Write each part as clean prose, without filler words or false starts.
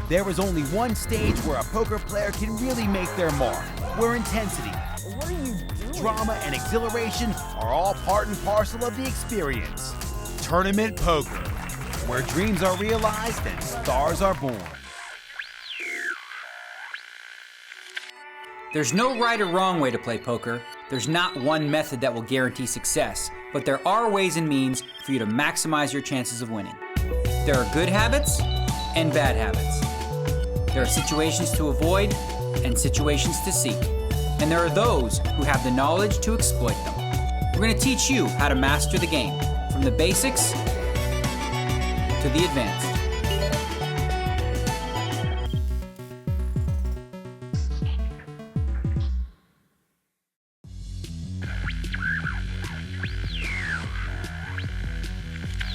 There is only one stage where a poker player can really make their mark, where intensity, What are you doing? drama, and exhilaration are all part and parcel of the experience. Tournament Poker, where dreams are realized and stars are born. There's no right or wrong way to play poker. There's not one method that will guarantee success, but there are ways and means for you to maximize your chances of winning. There are good habits and bad habits. There are situations to avoid and situations to seek. And there are those who have the knowledge to exploit them. We're going to teach you how to master the game, from the basics to the advanced.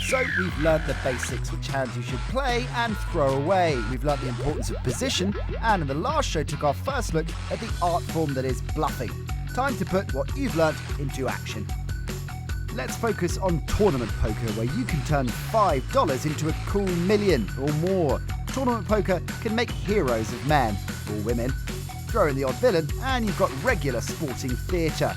So we've learnt the basics, which hands you should play and throw away. We've learnt the importance of position, and in the last show took our first look at the art form that is bluffing. Time to put what you've learnt into action. Let's focus on tournament poker, where you can turn $5 into a cool million or more. Tournament poker can make heroes of men or women. Throw in the odd villain, and you've got regular sporting theatre.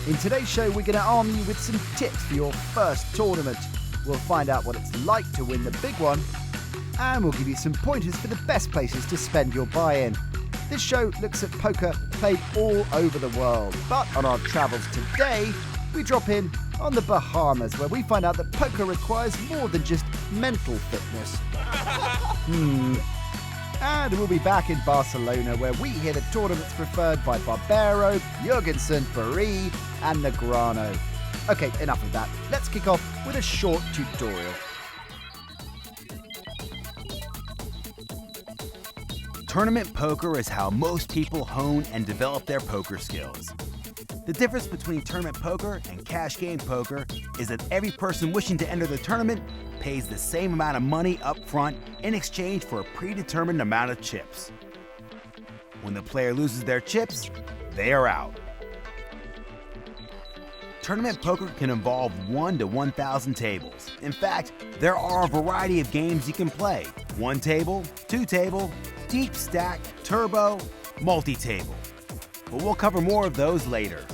In today's show, we're going to arm you with some tips for your first tournament. We'll find out what it's like to win the big one, and we'll give you some pointers for the best places to spend your buy-in. This show looks at poker played all over the world, but on our travels today, we drop in on the Bahamas, where we find out that poker requires more than just mental fitness. And we'll be back in Barcelona, where we hear the tournaments preferred by Barbero, Jorgensen, Paris, and Negreanu. Okay, enough of that. Let's kick off with a short tutorial. Tournament poker is how most people hone and develop their poker skills. The difference between tournament poker and cash game poker is that every person wishing to enter the tournament pays the same amount of money up front in exchange for a predetermined amount of chips. When the player loses their chips, they are out. Tournament poker can involve 1 to 1,000 tables. In fact, there are a variety of games you can play: 1 table, 2 table, deep stack, turbo, multi-table. But we'll cover more of those later.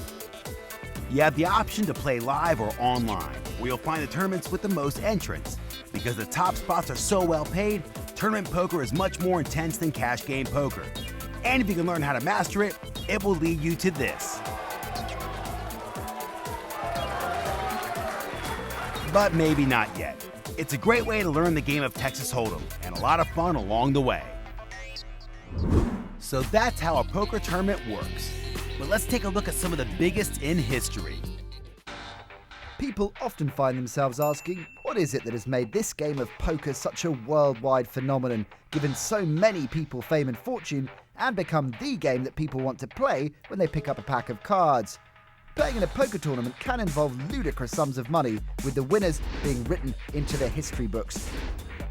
You have the option to play live or online, where you'll find the tournaments with the most entrants. Because the top spots are so well paid, tournament poker is much more intense than cash game poker. And if you can learn how to master it, it will lead you to this. But maybe not yet. It's a great way to learn the game of Texas Hold'em, and a lot of fun along the way. So that's how a poker tournament works. But let's take a look at some of the biggest in history. People often find themselves asking, what is it that has made this game of poker such a worldwide phenomenon, given so many people fame and fortune, and become the game that people want to play when they pick up a pack of cards? Playing in a poker tournament can involve ludicrous sums of money, with the winners being written into the history books.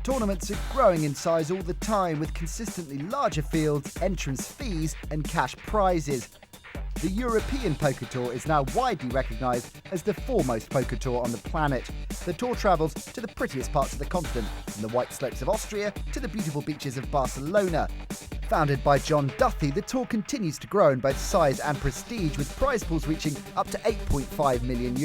Tournaments are growing in size all the time, with consistently larger fields, entrance fees, and cash prizes. The European Poker Tour is now widely recognised as the foremost poker tour on the planet. The tour travels to the prettiest parts of the continent, from the white slopes of Austria to the beautiful beaches of Barcelona. Founded by John Duthie, the tour continues to grow in both size and prestige, with prize pools reaching up to €8.5 million.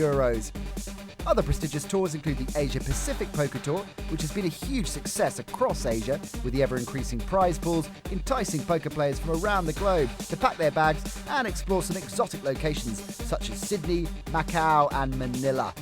Other prestigious tours include the Asia Pacific Poker Tour, which has been a huge success across Asia, with the ever-increasing prize pools enticing poker players from around the globe to pack their bags and explore some exotic locations such as Sydney, Macau, and Manila.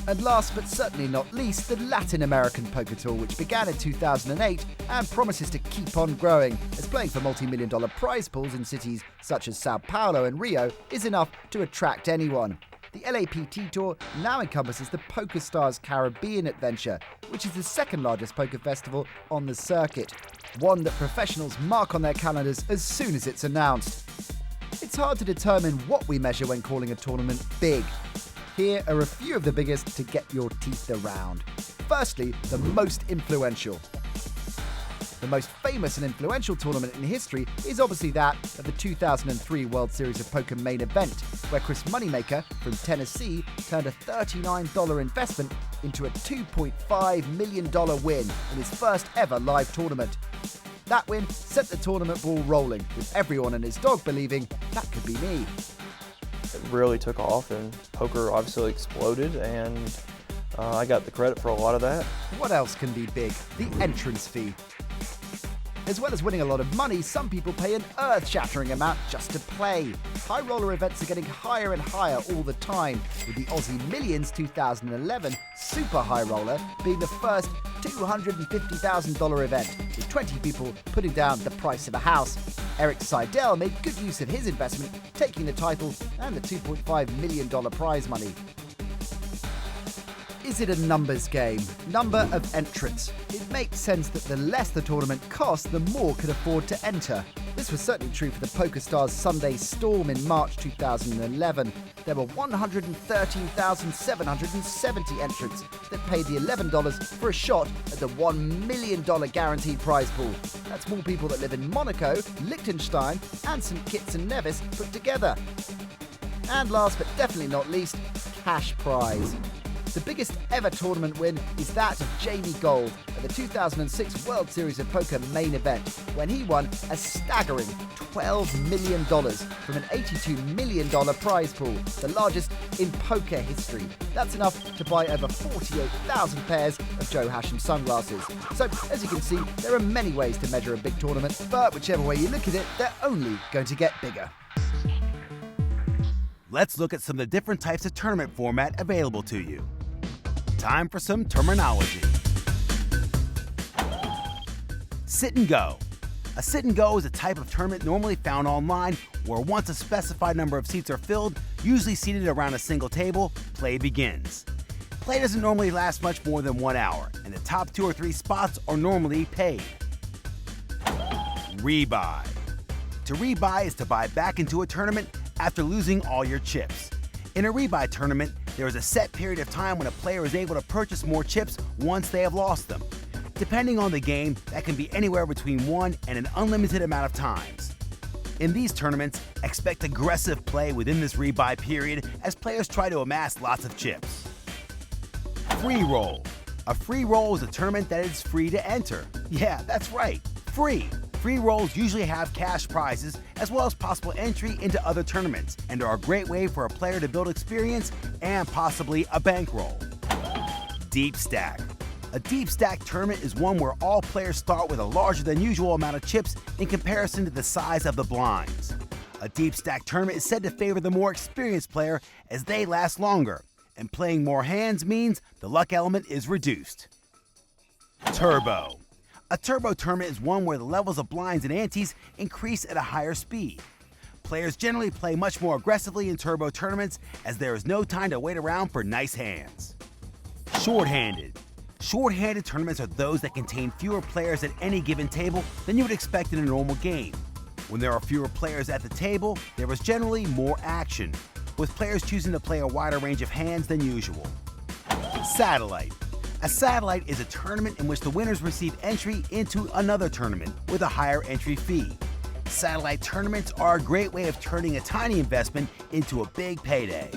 And last but certainly not least, the Latin American Poker Tour, which began in 2008 and promises to keep on growing, as playing for multi-million-dollar prize pools in cities such as Sao Paulo and Rio is enough to attract anyone. The LAPT Tour now encompasses the PokerStars Caribbean Adventure, which is the second largest poker festival on the circuit, one that professionals mark on their calendars as soon as it's announced. It's hard to determine what we measure when calling a tournament big. Here are a few of the biggest to get your teeth around. Firstly, the most influential. The most famous and influential tournament in history is obviously that of the 2003 World Series of Poker main event, where Chris Moneymaker from Tennessee turned a $39 investment into a $2.5 million win in his first ever live tournament. That win set the tournament ball rolling, with everyone and his dog believing that could be me. It really took off, and poker obviously exploded, and I got the credit for a lot of that. What else can be big? The entrance fee. As well as winning a lot of money, some people pay an earth-shattering amount just to play. High roller events are getting higher and higher all the time, with the Aussie Millions 2011 Super High Roller being the first $250,000 event, with 20 people putting down the price of a house. Eric Seidel made good use of his investment, taking the title and the $2.5 million prize money. Is it a numbers game? Number of entrants. It makes sense that the less the tournament costs, the more could afford to enter. This was certainly true for the PokerStars Sunday Storm in March 2011. There were 113,770 entrants that paid the $11 for a shot at the $1 million guaranteed prize pool. That's more people that live in Monaco, Liechtenstein and St Kitts and Nevis put together. And last but definitely not least, cash prize. The biggest ever tournament win is that of Jamie Gold at the 2006 World Series of Poker main event, when he won a staggering $12 million from an $82 million prize pool, the largest in poker history. That's enough to buy over 48,000 pairs of Joe Hasham sunglasses. So, as you can see, there are many ways to measure a big tournament, but whichever way you look at it, they're only going to get bigger. Let's look at some of the different types of tournament format available to you. Time for some terminology. Sit and go. A sit and go is a type of tournament normally found online where once a specified number of seats are filled, usually seated around a single table, play begins. Play doesn't normally last much more than 1 hour, and the top 2 or 3 spots are normally paid. Rebuy. To rebuy is to buy back into a tournament after losing all your chips. In a rebuy tournament, there is a set period of time when a player is able to purchase more chips once they have lost them. Depending on the game, that can be anywhere between 1 and an unlimited amount of times. In these tournaments, expect aggressive play within this rebuy period as players try to amass lots of chips. Free roll. A free roll is a tournament that is free to enter. Yeah, that's right, free. Free rolls usually have cash prizes as well as possible entry into other tournaments and are a great way for a player to build experience and possibly a bankroll. Deep stack. A deep stack tournament is one where all players start with a larger than usual amount of chips in comparison to the size of the blinds. A deep stack tournament is said to favor the more experienced player as they last longer, and playing more hands means the luck element is reduced. Turbo. A turbo tournament is one where the levels of blinds and antes increase at a higher speed. Players generally play much more aggressively in turbo tournaments as there is no time to wait around for nice hands. Short-handed. Short-handed tournaments are those that contain fewer players at any given table than you would expect in a normal game. When there are fewer players at the table, there is generally more action, with players choosing to play a wider range of hands than usual. Satellite. A satellite is a tournament in which the winners receive entry into another tournament with a higher entry fee. Satellite tournaments are a great way of turning a tiny investment into a big payday.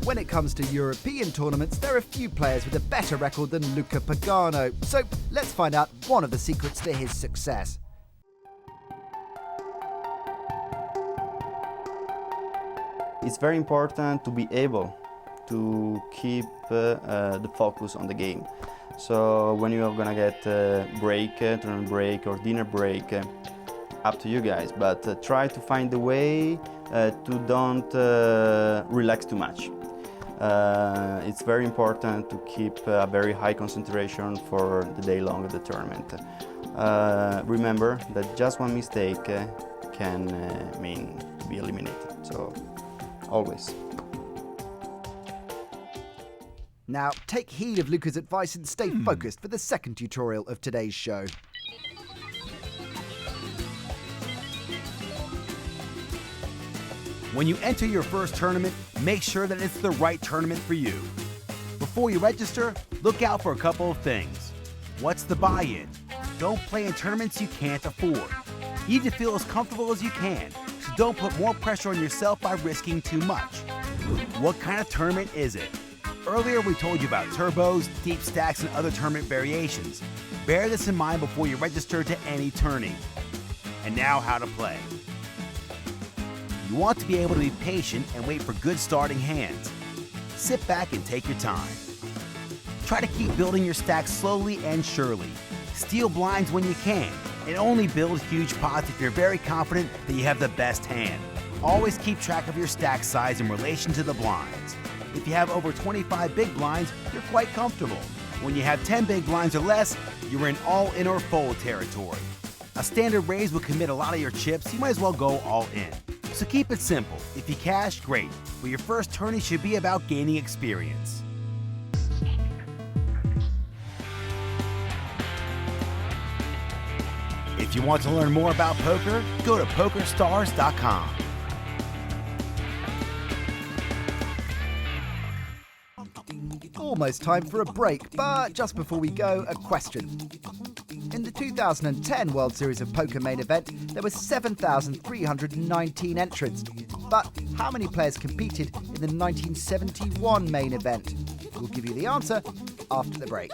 When it comes to European tournaments, there are few players with a better record than Luca Pagano, so let's find out one of the secrets to his success. It's very important to be able to keep the focus on the game. So when you're gonna get break, tournament break or dinner break, up to you guys, but try to find a way to don't relax too much. It's very important to keep a very high concentration for the day long of the tournament. Remember that just one mistake can mean to be eliminated, so always. Now, take heed of Luca's advice and stay focused for the second tutorial of today's show. When you enter your first tournament, make sure that it's the right tournament for you. Before you register, look out for a couple of things. What's the buy-in? Don't play in tournaments you can't afford. You need to feel as comfortable as you can, so don't put more pressure on yourself by risking too much. What kind of tournament is it? Earlier we told you about turbos, deep stacks, and other tournament variations. Bear this in mind before you register to any tourney. And now how to play. You want to be able to be patient and wait for good starting hands. Sit back and take your time. Try to keep building your stacks slowly and surely. Steal blinds when you can, and only build huge pots if you're very confident that you have the best hand. Always keep track of your stack size in relation to the blinds. If you have over 25 big blinds, you're quite comfortable. When you have 10 big blinds or less, you're in all in or fold territory. A standard raise will commit a lot of your chips, you might as well go all in. So keep it simple. If you cash, great, but your first tourney should be about gaining experience. If you want to learn more about poker, go to PokerStars.com. Almost time for a break, but just before we go, a question. In the 2010 World Series of Poker main event, there were 7,319 entrants. But how many players competed in the 1971 main event? We'll give you the answer after the break.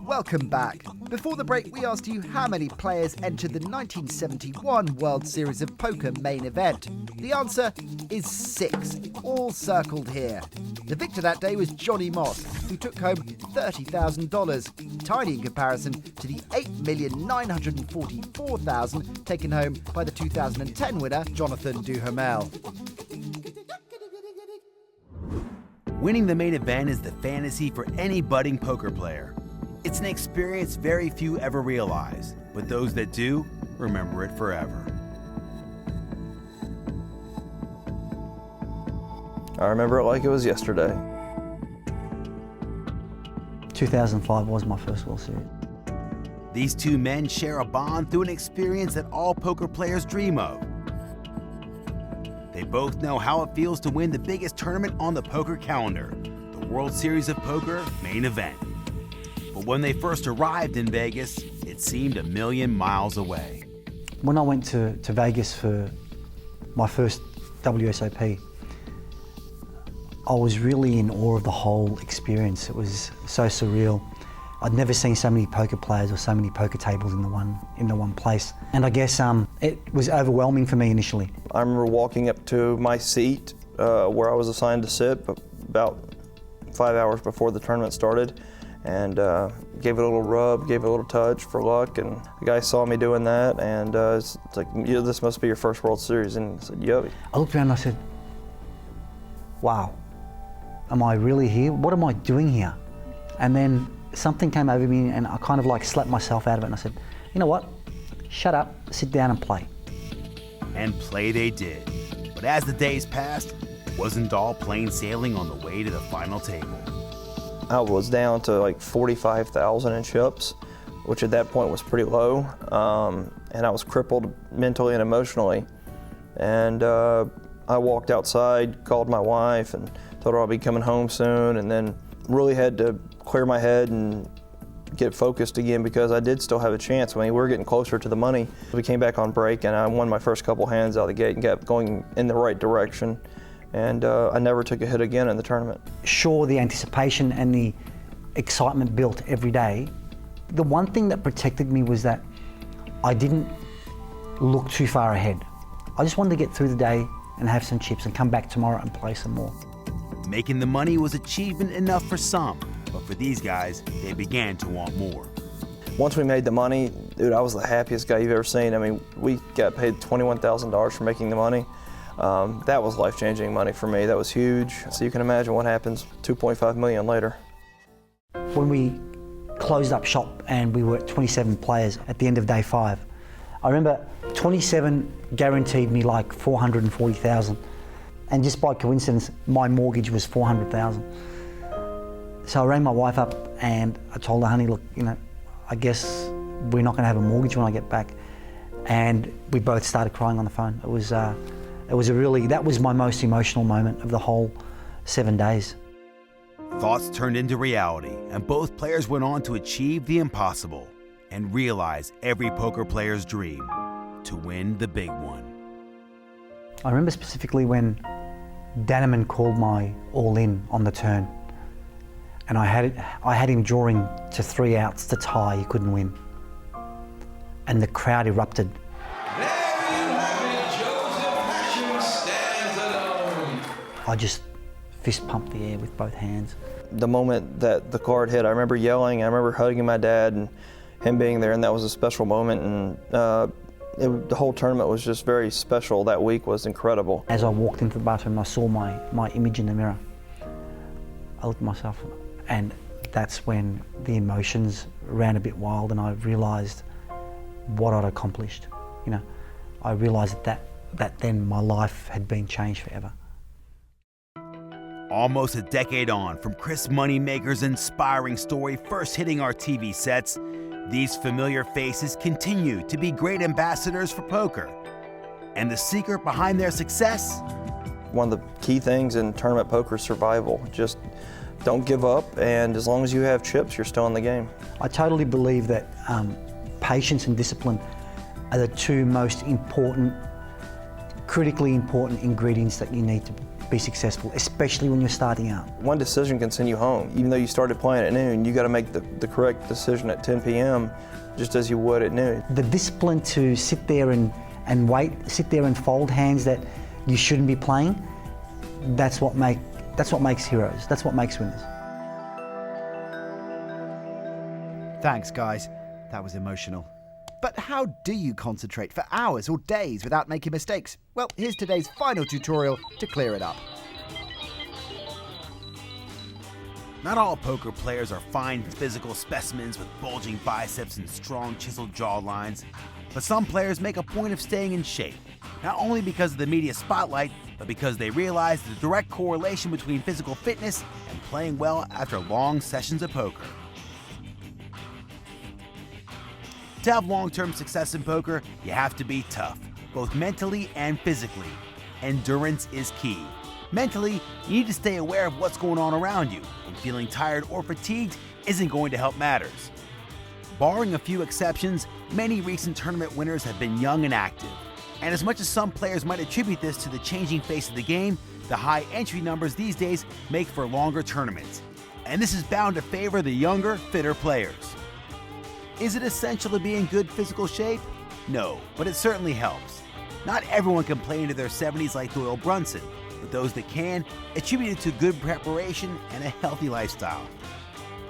Welcome back. Before the break, we asked you how many players entered the 1971 World Series of Poker main event. The answer is 6, all circled here. The victor that day was Johnny Moss, who took home $30,000, tiny in comparison to the $8,944,000 taken home by the 2010 winner, Jonathan Duhamel. Winning the main event is the fantasy for any budding poker player. It's an experience very few ever realize, but those that do, remember it forever. I remember it like it was yesterday. 2005 was my first World Series. These two men share a bond through an experience that all poker players dream of. They both know how it feels to win the biggest tournament on the poker calendar, the World Series of Poker main event. But when they first arrived in Vegas, it seemed a million miles away. When I went to Vegas for my first WSOP, I was really in awe of the whole experience. It was so surreal. I'd never seen so many poker players or so many poker tables in the one place. And I guess it was overwhelming for me initially. I remember walking up to my seat where I was assigned to sit about 5 hours before the tournament started, and gave it a little rub, gave it a little touch for luck, and the guy saw me doing that, and it's like, yeah, this must be your first World Series, and I said, yep. I looked around and I said, wow, am I really here? What am I doing here? And then something came over me and I kind of like slapped myself out of it, and I said, you know what, shut up, sit down and play. And play they did. But as the days passed, it wasn't all plain sailing on the way to the final table. I was down to like 45,000 in chips, which at that point was pretty low, and I was crippled mentally and emotionally. And I walked outside, called my wife, and told her I'll be coming home soon, and then really had to clear my head and get focused again because I did still have a chance. I mean, we were getting closer to the money. We came back on break, and I won my first couple hands out of the gate and kept going in the right direction. And I never took a hit again in the tournament. Sure, the anticipation and the excitement built every day. The one thing that protected me was that I didn't look too far ahead. I just wanted to get through the day and have some chips and come back tomorrow and play some more. Making the money was achievement enough for some, but for these guys, they began to want more. Once we made the money, dude, I was the happiest guy you've ever seen. I mean, we got paid $21,000 for making the money. That was life-changing money for me. That was huge. So you can imagine what happens 2.5 million later. When we closed up shop and we were at 27 players at the end of day 5, I remember 27 guaranteed me like 440,000. And just by coincidence, my mortgage was 400,000. So I rang my wife up and I told her, honey, look, you know, I guess we're not going to have a mortgage when I get back. And we both started crying on the phone. That was my most emotional moment of the whole 7 days. Thoughts turned into reality, and both players went on to achieve the impossible and realize every poker player's dream, to win the big one. I remember specifically when Danneman called my all-in on the turn, and I had him drawing to 3 outs to tie. He couldn't win, and the crowd erupted. There you have it, Joseph Hashim stands alone. I just fist pumped the air with both hands. The moment that the card hit, I remember yelling, I remember hugging my dad and him being there, and that was a special moment, and the whole tournament was just very special. That week was incredible. As I walked into the bathroom, I saw my image in the mirror. I looked at myself, and that's when the emotions ran a bit wild, and I realised what I'd accomplished. You know, I realised that then my life had been changed forever. Almost a decade on from Chris Moneymaker's inspiring story first hitting our TV sets, these familiar faces continue to be great ambassadors for poker. And the secret behind their success? One of the key things in tournament poker is survival. Just don't give up, and as long as you have chips, you're still in the game. I totally believe that patience and discipline are the two most important, critically important ingredients that you need to be successful, especially when you're starting out. One decision can send you home. Even though you started playing at noon, you got to make the correct decision at 10 p.m. just as you would at noon. The discipline to sit there and wait, sit there and fold hands that you shouldn't be playing, that's what makes heroes. That's what makes winners. Thanks, guys. That was emotional. But how do you concentrate for hours or days without making mistakes? Well, here's today's final tutorial to clear it up. Not all poker players are fine physical specimens with bulging biceps and strong chiseled jawlines, but some players make a point of staying in shape, not only because of the media spotlight, but because they realize the direct correlation between physical fitness and playing well after long sessions of poker. To have long-term success in poker, you have to be tough, both mentally and physically. Endurance is key. Mentally, you need to stay aware of what's going on around you, and feeling tired or fatigued isn't going to help matters. Barring a few exceptions, many recent tournament winners have been young and active. And as much as some players might attribute this to the changing face of the game, the high entry numbers these days make for longer tournaments. And this is bound to favor the younger, fitter players. Is it essential to be in good physical shape? No, but it certainly helps. Not everyone can play into their 70s like Doyle Brunson, but those that can attribute it to good preparation and a healthy lifestyle.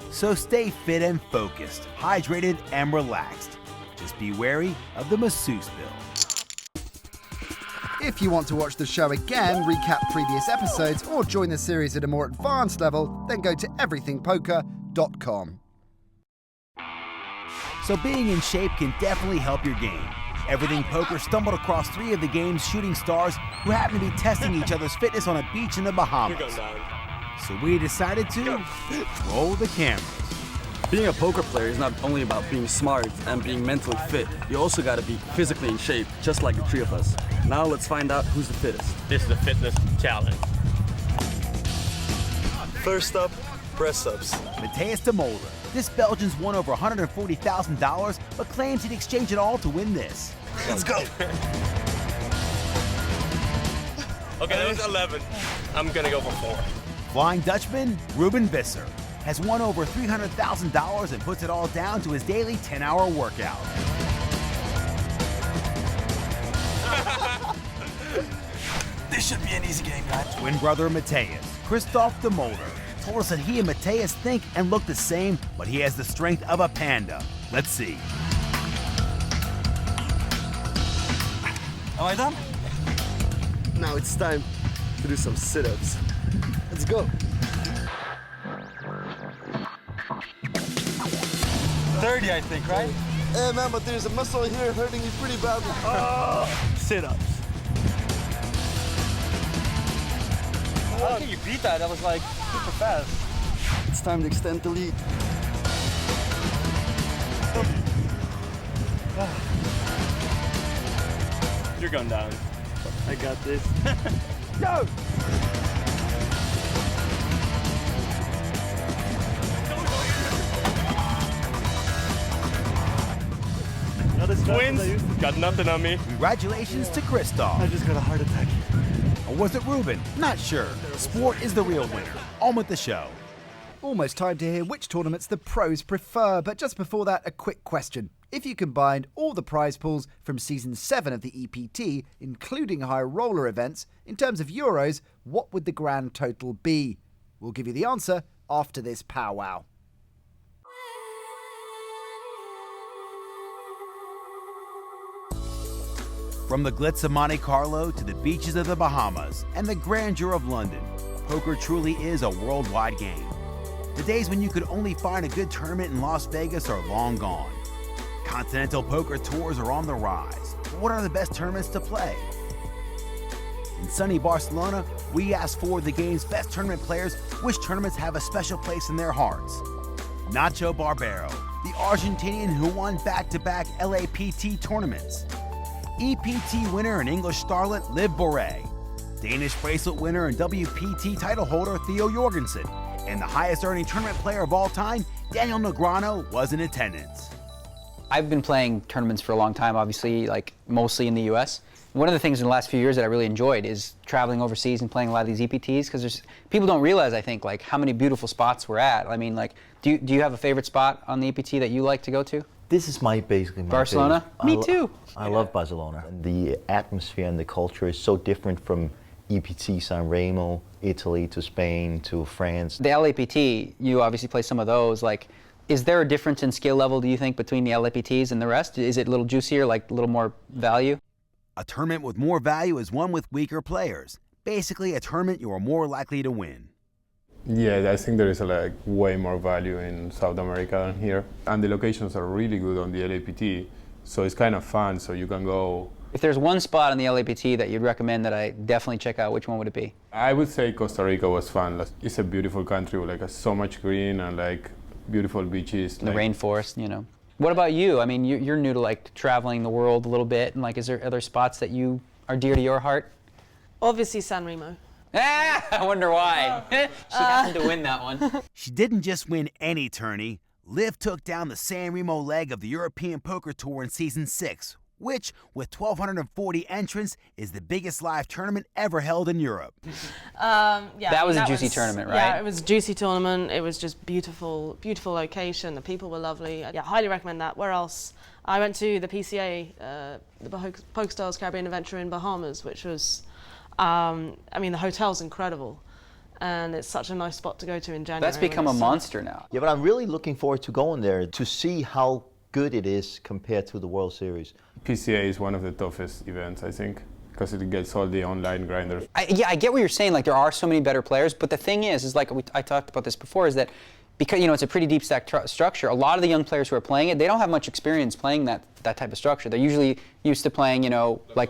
So stay fit and focused, hydrated and relaxed. Just be wary of the masseuse bill. If you want to watch the show again, recap previous episodes, or join the series at a more advanced level, then go to everythingpoker.com. So being in shape can definitely help your game. Everything Poker stumbled across 3 of the game's shooting stars who happened to be testing each other's fitness on a beach in the Bahamas. So we decided to roll the cameras. Being a poker player is not only about being smart and being mentally fit. You also got to be physically in shape, just like the 3 of us. Now let's find out who's the fittest. This is a fitness challenge. First up, press-ups. Matthijs de Mulder. This Belgian's won over $140,000, but claims he'd exchange it all to win this. Let's go. Okay, that was 11. I'm gonna go for 4. Flying Dutchman, Ruben Visser, has won over $300,000 and puts it all down to his daily 10-hour workout. This should be an easy game, guys. Twin brother Matthijs, Christophe de Mulder, told us that he and Matthijs think and look the same, but he has the strength of a panda. Let's see. Am I done? Now it's time to do some sit-ups. Let's go. 30, I think, right? Hey, man, but there's a muscle here hurting me pretty badly. Sit-ups. How can you beat that? That was like super fast. It's time to extend the lead. You're going down. I got this. Go! Twins, got nothing on me. Congratulations to I Kristoff. just got a heart attack. Or was it Ruben? Not sure. Sport is the real winner. On with the show. Almost time to hear which tournaments the pros prefer, but just before that, a quick question. If you combined all the prize pools from Season 7 of the EPT, including high roller events, in terms of euros, what would the grand total be? We'll give you the answer after this powwow. From the glitz of Monte Carlo to the beaches of the Bahamas and the grandeur of London, poker truly is a worldwide game. The days when you could only find a good tournament in Las Vegas are long gone. Continental poker tours are on the rise. But what are the best tournaments to play? In sunny Barcelona, we asked for the game's best tournament players which tournaments have a special place in their hearts. Nacho Barbero, the Argentinian who won back-to-back LAPT tournaments. EPT winner and English starlet Liv Boré, Danish bracelet winner and WPT title holder Theo Jorgensen, and the highest earning tournament player of all time, Daniel Negreanu, was in attendance. I've been playing tournaments for a long time, obviously, like mostly in the US. One of the things in the last few years that I really enjoyed is traveling overseas and playing a lot of these EPTs, because people don't realize, I think, like how many beautiful spots we're at. I mean, like, do you have a favorite spot on the EPT that you like to go to? This is basically my Barcelona? favorite. Me too. I love Barcelona. The atmosphere and the culture is so different from EPT San Remo, Italy to Spain to France. The LAPT, you obviously play some of those. Like, is there a difference in skill level, do you think, between the LAPTs and the rest? Is it a little juicier, like a little more value? A tournament with more value is one with weaker players. Basically, a tournament you are more likely to win. Yeah, I think there is way more value in South America than here. And the locations are really good on the LAPT, so it's kind of fun, so you can go. If there's one spot on the LAPT that you'd recommend that I definitely check out, which one would it be? I would say Costa Rica was fun. It's a beautiful country with so much green and beautiful beaches. The rainforest, you know. What about you? I mean, you're new to traveling the world a little bit, and is there other spots that you are dear to your heart? Obviously San Remo. I wonder why. She happened to win that one. She didn't just win any tourney. Liv took down the San Remo leg of the European Poker Tour in Season 6, which, with 1,240 entrants, is the biggest live tournament ever held in Europe. That was a juicy tournament, right? Yeah, it was a juicy tournament. It was just beautiful location. The people were lovely. Yeah, highly recommend that. Where else? I went to the PCA, the PokerStars Caribbean Adventure in Bahamas, which was, the hotel's incredible. And it's such a nice spot to go to in January. That's become a monster now. Yeah, but I'm really looking forward to going there to see how good it is compared to the World Series. PCA is one of the toughest events, I think, because it gets all the online grinders. I get what you're saying. There are so many better players, but the thing is I talked about this before, is that because it's a pretty deep stack structure, a lot of the young players who are playing it, they don't have much experience playing that type of structure. They're usually used to playing,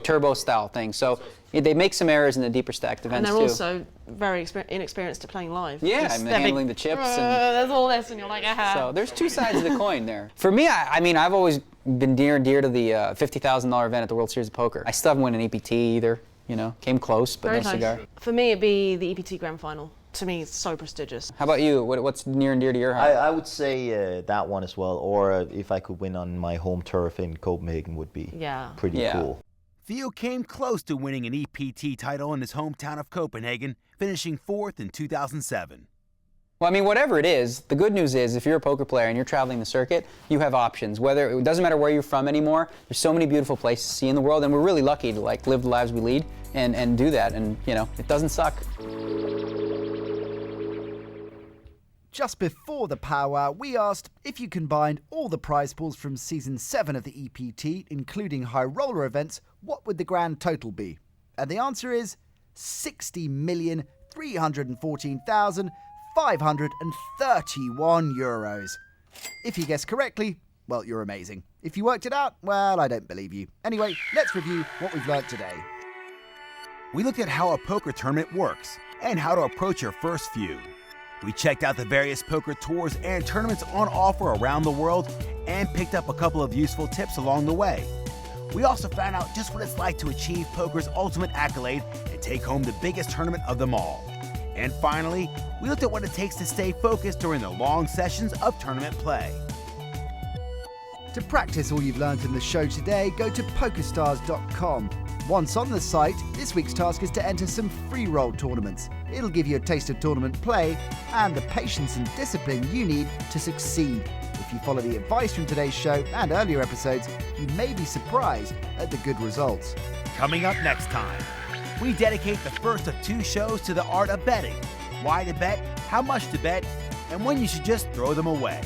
turbo style things. So they make some errors in the deeper stacked events too. And they're also very inexperienced at playing live. Yeah, handling the chips. There's all this, and you're like, aha. So there's two sides of the coin there. For me, I've always been near and dear to the $50,000 event at the World Series of Poker. I still haven't won an EPT either. Came close, but very no cigar. Nice. For me, it'd be the EPT Grand Final. To me, it's so prestigious. How about you? What's near and dear to your heart? I would say that one as well, or if I could win on my home turf in Copenhagen would be pretty cool. Theo came close to winning an EPT title in his hometown of Copenhagen, finishing 4th in 2007. Well, whatever it is, the good news is if you're a poker player and you're traveling the circuit, you have options. It doesn't matter where you're from anymore. There's so many beautiful places to see in the world, and we're really lucky to live the lives we lead and do that. And it doesn't suck. Just before the powwow, we asked if you combined all the prize pools from Season 7 of the EPT, including high roller events, what would the grand total be? And the answer is 60,314,531 euros. If you guessed correctly, well, you're amazing. If you worked it out, well, I don't believe you. Anyway, let's review what we've learned today. We looked at how a poker tournament works and how to approach your first few. We checked out the various poker tours and tournaments on offer around the world and picked up a couple of useful tips along the way. We also found out just what it's like to achieve poker's ultimate accolade and take home the biggest tournament of them all. And finally, we looked at what it takes to stay focused during the long sessions of tournament play. To practice all you've learned in the show today, go to PokerStars.com. Once on the site, this week's task is to enter some free roll tournaments. It'll give you a taste of tournament play and the patience and discipline you need to succeed. If you follow the advice from today's show and earlier episodes, you may be surprised at the good results. Coming up next time, we dedicate the first of 2 shows to the art of betting. Why to bet, how much to bet, and when you should just throw them away.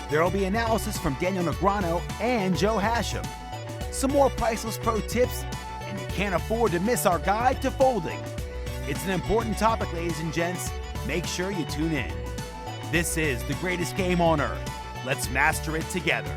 There will be analysis from Daniel Negreanu and Joe Hashim. Some more priceless pro tips, and you can't afford to miss our guide to folding. It's an important topic, ladies and gents. Make sure you tune in. This is the greatest game on earth. Let's master it together.